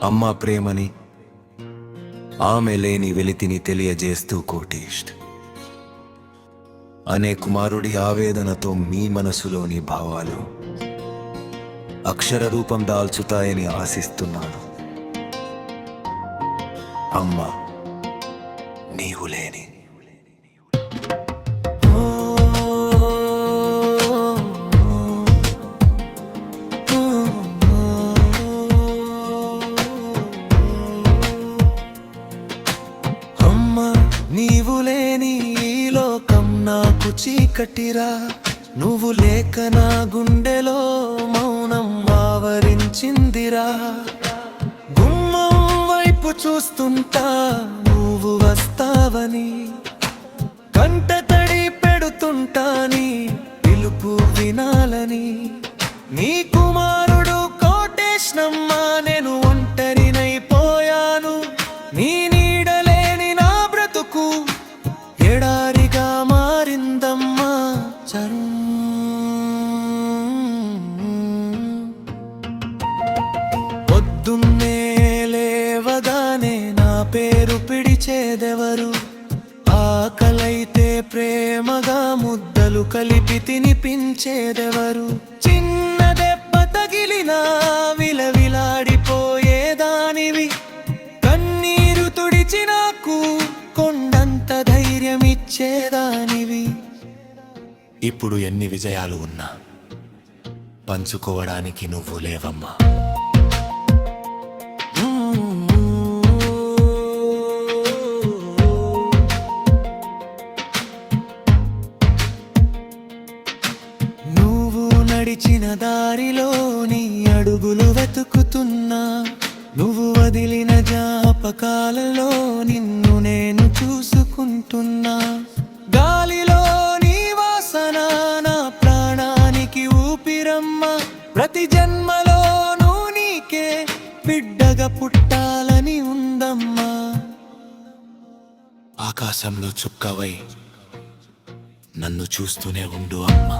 అమ్మ ప్రేమని, ఆమె లేని వెలితిని తెలియజేస్తూ కోటేష్ అనే కుమారుడి ఆవేదనతో మీ మనసులోని భావాలు అక్షర రూపం దాల్చుతాయని ఆశిస్తున్నాను. అమ్మ, నీవు లేని నీవు లేని ఈ లోకం నాకు చీకటిరా, నువ్వు లేక నా గుండెలో మౌనం ఆవరించిందిరా. గుమ్మం వైపు చూస్తుంటా నువ్వు వస్తావని, కంట తడి పెడుతుంటా నీ పిలుపు వినాలని. నీ కుమారుడు కోటేష్నమ్మా, నేను ఒంటరినైపోయాను. నీ నీడలేని నా బ్రతుకు ఎడారిగా మారిందమ్మా. పొద్దున్నే లేవగానే నా పేరు పిడిచేదెవరు? ఆకలైతే ప్రేమగా ముద్దలు కలిపి తినిపించేదెవరు? చిన్న దెబ్బ తగిలినా విలవిలాడిపోయేదానివి, కన్నీరు తుడిచి నాకు కొండంత ధైర్యమిచ్చేదానివి. ఇప్పుడు ఎన్ని విజయాలు ఉన్నా పంచుకోవడానికి నువ్వు లేవమ్మా. నువ్వు నడిచిన దారిలో నీ అడుగులు వెతుకుతున్నా, నువ్వు వదిలిన జ్ఞాపకాలలో నిన్ను నేను చూసుకుంటున్నా. గాలిలో నీ వాసన నా ప్రాణానికి ఊపిరమ్మ, ప్రతి జన్మలోనూ నీకే బిడ్డగా పుట్టాలని ఉందమ్మా. ఆకాశంలో చుక్కవై నన్ను చూస్తూనే ఉండు అమ్మా.